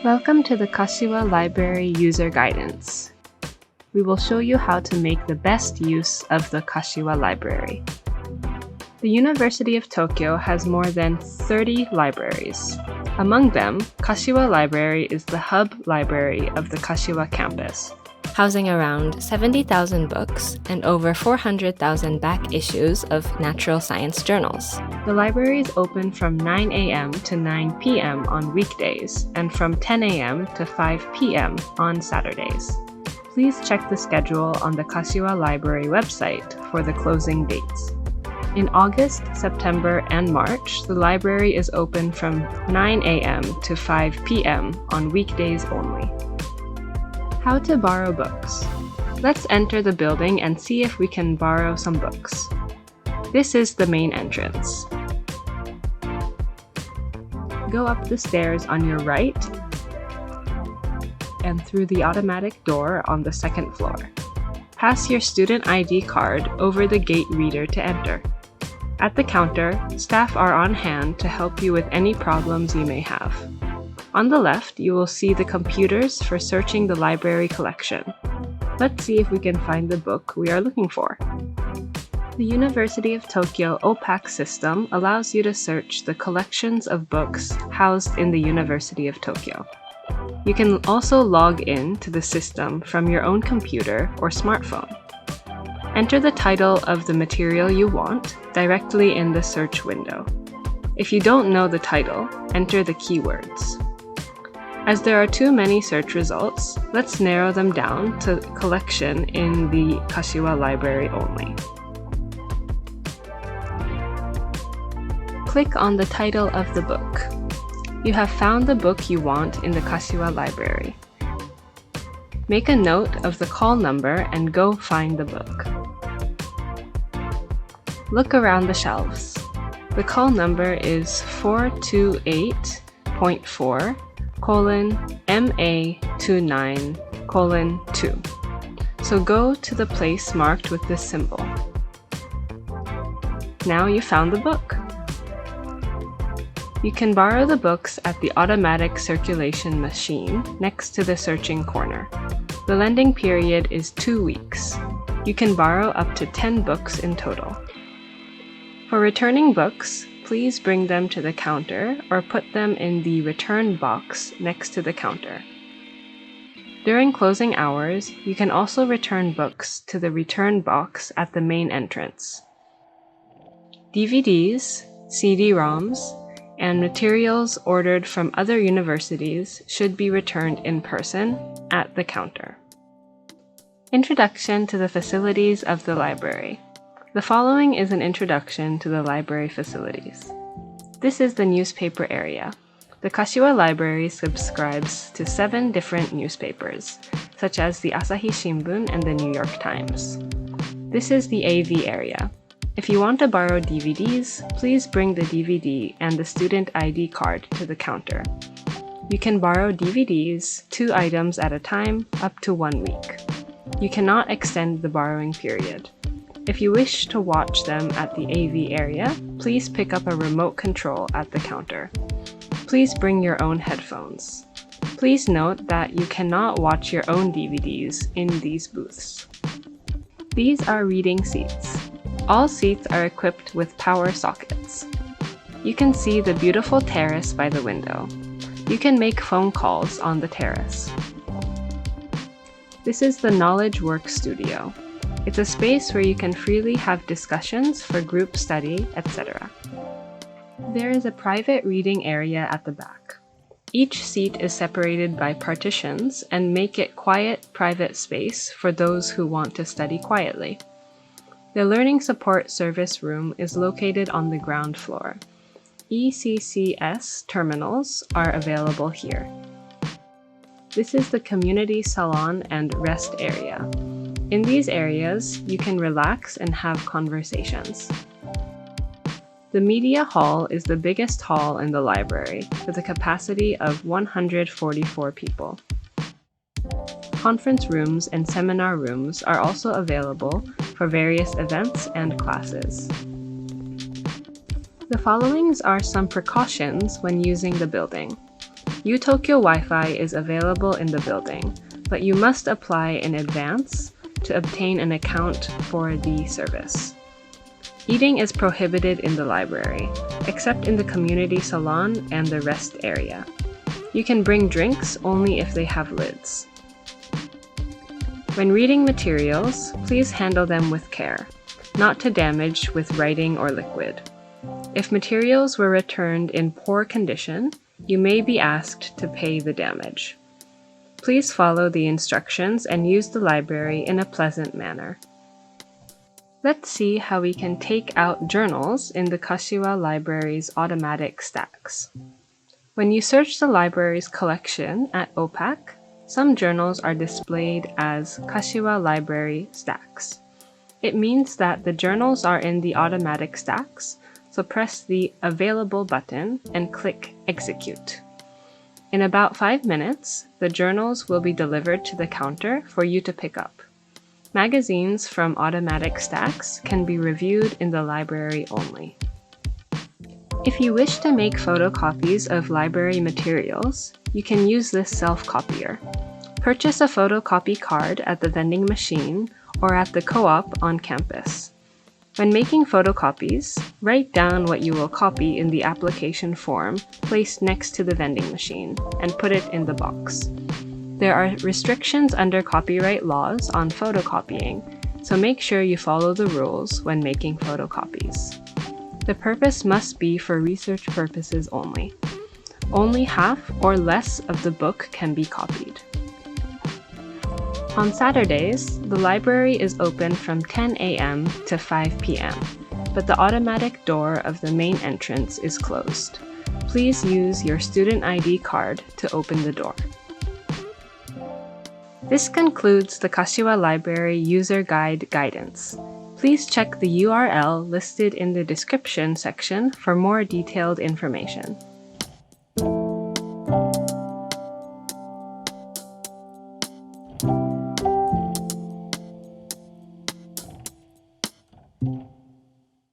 Welcome to the Kashiwa Library User Guidance. We will show you how to make the best use of the Kashiwa Library. The University of Tokyo has more than 30 libraries. Among them, Kashiwa Library is the hub library of the Kashiwa campus, housing around 70,000 books and over 400,000 back issues of natural science journals. The library is open from 9 a.m. to 9 p.m. on weekdays and from 10 a.m. to 5 p.m. on Saturdays. Please check the schedule on the Kashiwa Library website for the closing dates. In August, September, and March, the library is open from 9 a.m. to 5 p.m. on weekdays only. How to borrow books. Let's enter the building and see if we can borrow some books. This is the main entrance. Go up the stairs on your right and through the automatic door on the second floor. Pass your student ID card over the gate reader to enter. At the counter, staff are on hand to help you with any problems you may have. On the left, you will see the computers for searching the library collection. Let's see if we can find the book we are looking for. The University of Tokyo OPAC system allows you to search the collections of books housed in the University of Tokyo. You can also log in to the system from your own computer or smartphone. Enter the title of the material you want directly in the search window. If you don't know the title, enter the keywords. As there are too many search results, let's narrow them down to collection in the Kashiwa Library only. Click on the title of the book. You have found the book you want in the Kashiwa Library. Make a note of the call number and go find the book. Look around the shelves. The call number is 428.4:MA29:2. So go to the place marked with this symbol. Now you found the book. You can borrow the books at the automatic circulation machine next to the searching corner. The lending period is 2 weeks. You can borrow up to 10 books in total. For returning books, please bring them to the counter or put them in the return box next to the counter. During closing hours, you can also return books to the return box at the main entrance. DVDs, CD-ROMs, and materials ordered from other universities should be returned in person at the counter. Introduction to the facilities of the library. The following is an introduction to the library facilities. This is the newspaper area. The Kashiwa Library subscribes to 7 different newspapers, such as the Asahi Shimbun and the New York Times. This is the AV area. If you want to borrow DVDs, please bring the DVD and the student ID card to the counter. You can borrow DVDs 2 items at a time, up to 1 week. You cannot extend the borrowing period. If you wish to watch them at the AV area, please pick up a remote control at the counter. Please bring your own headphones. Please note that you cannot watch your own DVDs in these booths. These are reading seats. All seats are equipped with power sockets. You can see the beautiful terrace by the window. You can make phone calls on the terrace. This is the Knowledge Work Studio. It's a space where you can freely have discussions for group study, etc. There is a private reading area at the back. Each seat is separated by partitions and make it quiet, private space for those who want to study quietly. The Learning Support Service Room is located on the ground floor. ECCS terminals are available here. This is the Community Salon and Rest area. In these areas, you can relax and have conversations. The Media Hall is the biggest hall in the library, with a capacity of 144 people. Conference rooms and seminar rooms are also available for various events and classes. The following are some precautions when using the building. UTokyo Wi-Fi is available in the building, but you must apply in advance to obtain an account for the service. Eating is prohibited in the library, except in the community salon and the rest area. You can bring drinks only if they have lids. When reading materials, please handle them with care, not to damage with writing or liquid. If materials were returned in poor condition, you may be asked to pay the damage. Please follow the instructions and use the library in a pleasant manner. Let's see how we can take out journals in the Kashiwa Library's automatic stacks. When you search the library's collection at OPAC, some journals are displayed as Kashiwa Library stacks. It means that the journals are in the automatic stacks, so press the Available button and click Execute. In about 5 minutes, the journals will be delivered to the counter for you to pick up. Magazines from automatic stacks can be reviewed in the library only. If you wish to make photocopies of library materials, you can use this self-copier. Purchase a photocopy card at the vending machine or at the co-op on campus. When making photocopies, write down what you will copy in the application form placed next to the vending machine and put it in the box. There are restrictions under copyright laws on photocopying, so make sure you follow the rules when making photocopies. The purpose must be for research purposes only. Only half or less of the book can be copied. On Saturdays, the library is open from 10 a.m. to 5 p.m., but the automatic door of the main entrance is closed. Please use your student ID card to open the door. This concludes the Kashiwa Library User Guide guidance. Please check the URL listed in the description section for more detailed information.